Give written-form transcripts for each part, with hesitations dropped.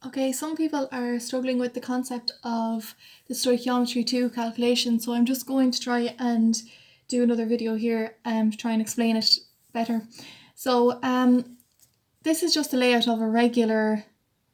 Okay, some people are struggling with the concept of the Stoichiometry II calculation, so I'm just going to try and do another video here to try and explain it better. So this is just a layout of a regular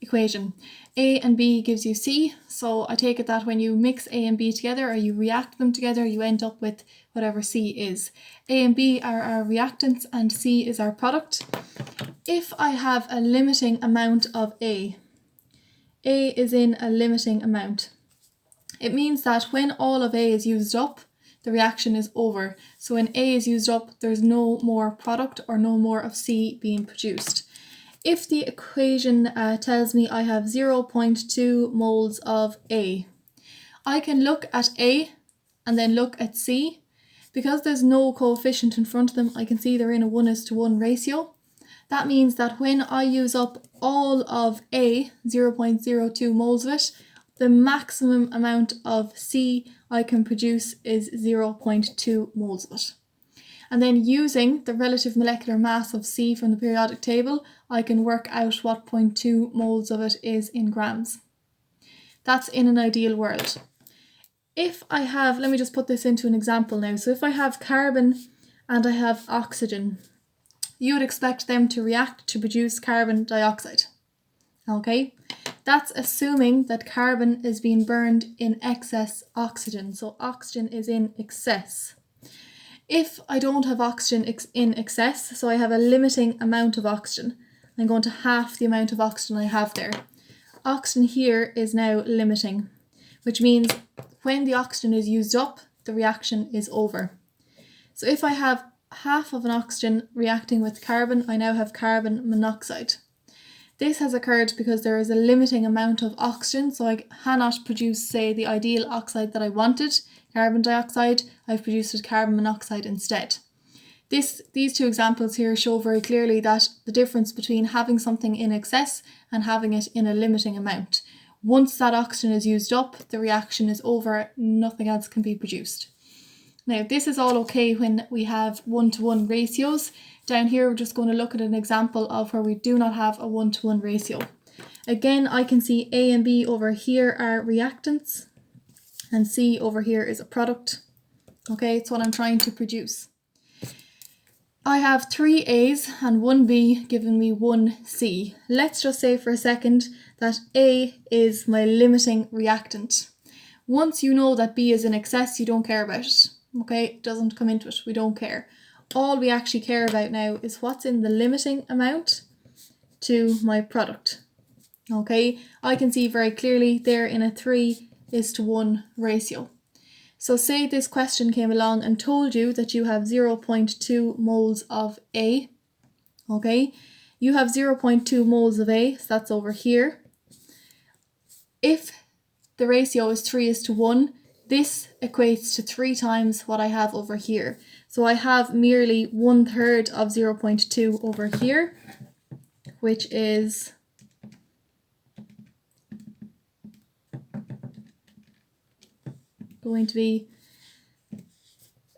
equation. A and B gives you C, so I take it that when you mix A and B together or you react them together, you end up with whatever C is. A and B are our reactants and C is our product. If I have a limiting amount of A is in a limiting amount. It means that when all of A is used up, the reaction is over. So when A is used up, there's no more product or no more of C being produced. If the equation tells me I have 0.2 moles of A, I can look at A and then look at C. Because there's no coefficient in front of them, I can see they're in a 1:1 ratio. That means that when I use up all of A, 0.02 moles of it, the maximum amount of C I can produce is 0.2 moles of it. And then using the relative molecular mass of C from the periodic table, I can work out what 0.2 moles of it is in grams. That's in an ideal world. If I have, let me just put this into an example now. So if I have carbon and I have oxygen, you would expect them to react to produce carbon dioxide. Okay, that's assuming that carbon is being burned in excess oxygen. So oxygen is in excess. If I don't have oxygen in excess, so I have a limiting amount of oxygen, I'm going to half the amount of oxygen I have there. Oxygen here is now limiting, which means when the oxygen is used up, the reaction is over. So if I have half of an oxygen reacting with carbon, I now have carbon monoxide. This has occurred because there is a limiting amount of oxygen, so I cannot produce, say, the ideal oxide that I wanted, carbon dioxide. I've produced carbon monoxide instead. These two examples here show very clearly that the difference between having something in excess and having it in a limiting amount. Once that oxygen is used up, the reaction is over, nothing else can be produced. Now, this is all okay when we have 1:1 ratios. Down here, we're just going to look at an example of where we do not have a 1:1 ratio. Again, I can see A and B over here are reactants, and C over here is a product. Okay, it's what I'm trying to produce. I have 3 A's and 1 B giving me 1 C. Let's just say for a second that A is my limiting reactant. Once you know that B is in excess, you don't care about it. Okay, it doesn't come into it, we don't care. All we actually care about now is what's in the limiting amount to my product. Okay, I can see very clearly they're in a 3:1 ratio. So say this question came along and told you that you have 0.2 moles of A. Okay, you have 0.2 moles of A, so that's over here. If the ratio is 3:1, this equates to 3 times what I have over here. So I have merely 1/3 of 0.2 over here, which is going to be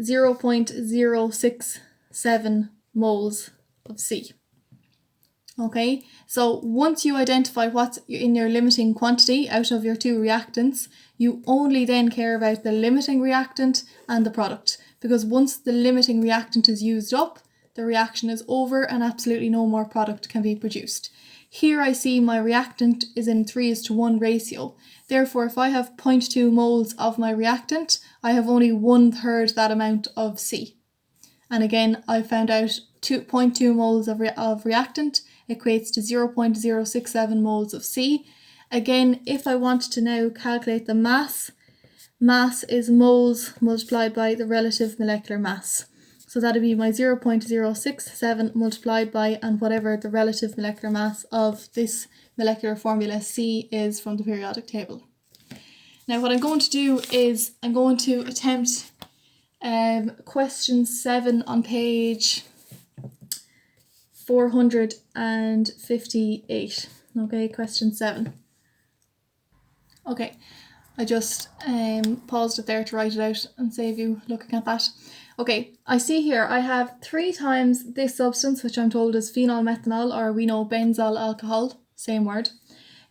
0.067 moles of C. Okay, so once you identify what's in your limiting quantity out of your 2 reactants, you only then care about the limiting reactant and the product, because once the limiting reactant is used up, the reaction is over and absolutely no more product can be produced. Here I see my reactant is in 3:1 ratio. Therefore, if I have 0.2 moles of my reactant, I have only 1/3 that amount of C. And again, I found out 0.2 moles of reactant equates to 0.067 moles of C. Again, if I want to now calculate the mass is moles multiplied by the relative molecular mass. So that would be my 0.067 multiplied by and whatever the relative molecular mass of this molecular formula C is from the periodic table. Now what I'm going to do is I'm going to attempt question 7 on page 458. Okay, question 7. Okay, I just paused it there to write it out and save you looking at that. Okay, I see here I have 3 times this substance, which I'm told is phenol methanol, or we know benzyl alcohol, same word.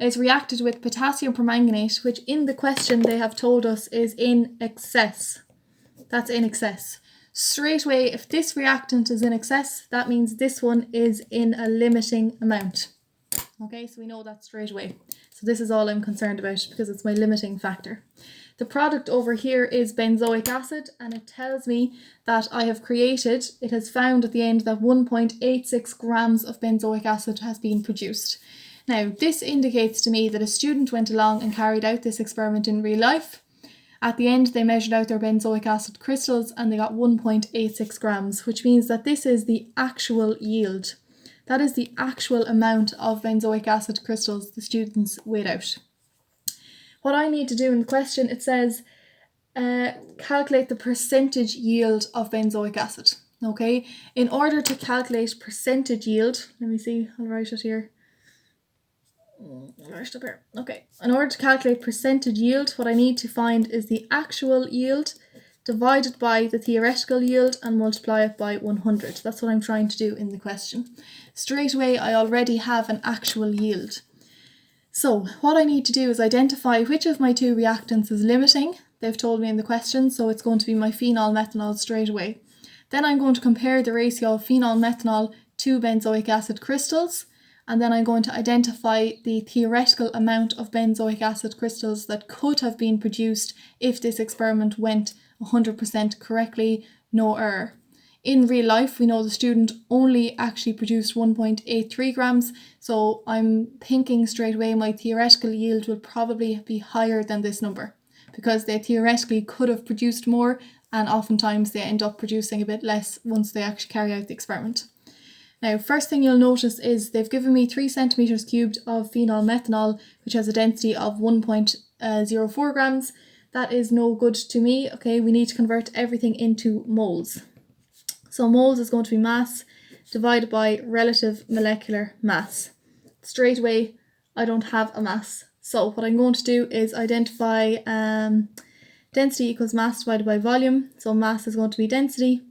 It's reacted with potassium permanganate, which in the question they have told us is in excess. That's in excess. Straight away, if this reactant is in excess, that means this one is in a limiting amount. Okay, so we know that straight away. So this is all I'm concerned about because it's my limiting factor. The product over here is benzoic acid, and it tells me that I have created, it has found at the end that 1.86 grams of benzoic acid has been produced. Now, this indicates to me that a student went along and carried out this experiment in real life. At the end, they measured out their benzoic acid crystals and they got 1.86 grams, which means that this is the actual yield. That is the actual amount of benzoic acid crystals the students weighed out. What I need to do in the question, it says, calculate the percentage yield of benzoic acid. Okay, in order to calculate percentage yield, let me see, I'll write it here. Okay, in order to calculate percentage yield, what I need to find is the actual yield divided by the theoretical yield and multiply it by 100. That's what I'm trying to do in the question. Straight away, I already have an actual yield. So what I need to do is identify which of my two reactants is limiting. They've told me in the question, so it's going to be my phenol methanol straight away. Then I'm going to compare the ratio of phenol methanol to benzoic acid crystals. And then I'm going to identify the theoretical amount of benzoic acid crystals that could have been produced if this experiment went 100% correctly, no error. In real life, we know the student only actually produced 1.83 grams, so I'm thinking straight away my theoretical yield will probably be higher than this number because they theoretically could have produced more, and oftentimes they end up producing a bit less once they actually carry out the experiment. Now, first thing you'll notice is they've given me 3 centimeters cubed of phenol methanol, which has a density of 1.04 grams. That is no good to me. Okay, we need to convert everything into moles. So moles is going to be mass divided by relative molecular mass. Straight away, I don't have a mass. So what I'm going to do is identify density equals mass divided by volume. So mass is going to be density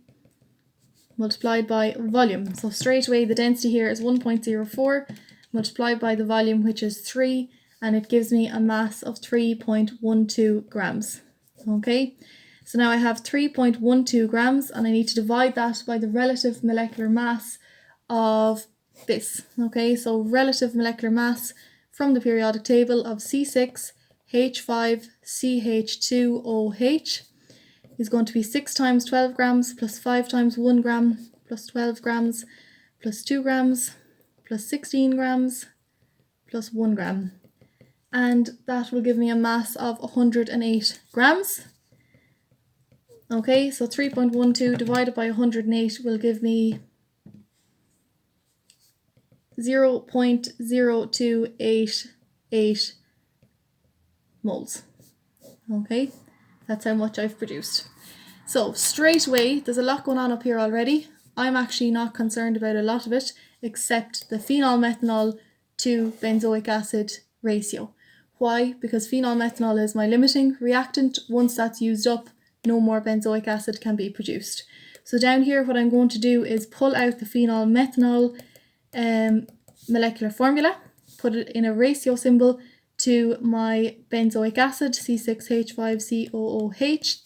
multiplied by volume. So straight away the density here is 1.04 multiplied by the volume, which is 3, and it gives me a mass of 3.12 grams. Okay, so now I have 3.12 grams and I need to divide that by the relative molecular mass of this. Okay, so relative molecular mass from the periodic table of C6H5CH2OH is going to be 6 times 12 grams plus 5 times 1 gram plus 12 grams plus 2 grams plus 16 grams plus 1 gram. And that will give me a mass of 108 grams. Okay, so 3.12 divided by 108 will give me 0.0288 moles. Okay, that's how much I've produced. So straight away, there's a lot going on up here already. I'm actually not concerned about a lot of it, except the phenol methanol to benzoic acid ratio. Why? Because phenol methanol is my limiting reactant. Once that's used up, no more benzoic acid can be produced. So down here, what I'm going to do is pull out the phenol methanol molecular formula, put it in a ratio symbol to my benzoic acid, C6H5COOH.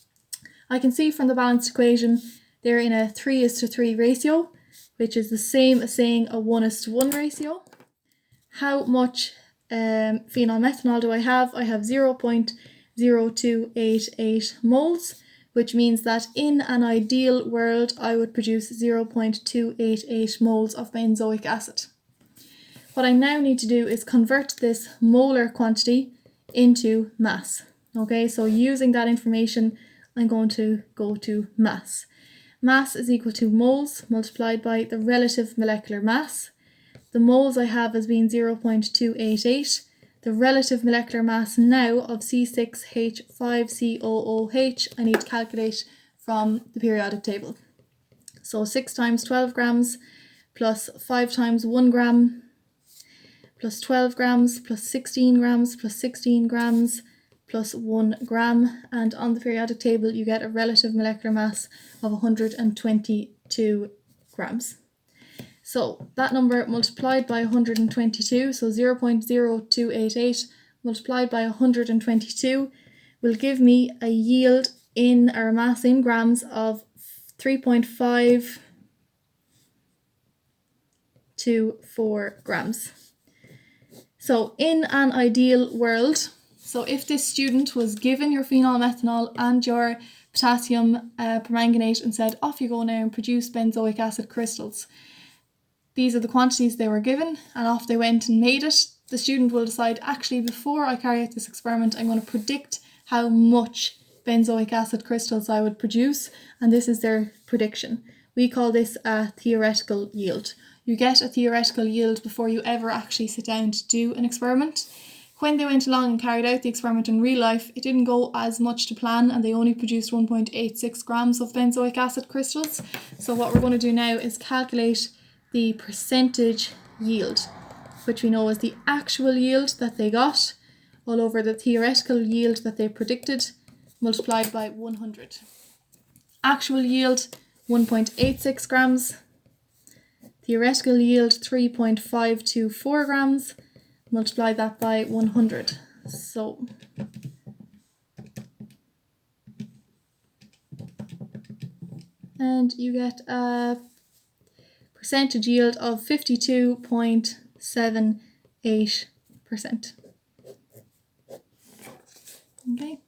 I can see from the balanced equation they're in a 3:3 ratio, which is the same as saying a 1:1 ratio. How much phenol methanol do I have? I have 0.0288 moles, which means that in an ideal world I would produce 0.288 moles of benzoic acid. What I now need to do is convert this molar quantity into mass. Okay, so using that information, I'm going to go to mass. Mass is equal to moles multiplied by the relative molecular mass. The moles I have as being 0.288. The relative molecular mass now of C6H5COOH I need to calculate from the periodic table. So 6 times 12 grams plus 5 times 1 gram plus 12 grams plus 16 grams plus 16 grams plus 1 gram, and on the periodic table you get a relative molecular mass of 122 grams. So that number multiplied by 122, so 0.0288 multiplied by 122 will give me a yield in our mass in grams of 3.524 grams. So in an ideal world, so if this student was given your phenol methanol and your potassium permanganate and said, off you go now and produce benzoic acid crystals. These are the quantities they were given, and off they went and made it. The student will decide, actually, before I carry out this experiment, I'm going to predict how much benzoic acid crystals I would produce, and this is their prediction. We call this a theoretical yield. You get a theoretical yield before you ever actually sit down to do an experiment. When they went along and carried out the experiment in real life, it didn't go as much to plan, and they only produced 1.86 grams of benzoic acid crystals. So what we're going to do now is calculate the percentage yield, which we know is the actual yield that they got all over the theoretical yield that they predicted multiplied by 100. Actual yield 1.86 grams, theoretical yield 3.524 grams, multiply that by 100. So and you get a percentage yield of 52.78%. Okay.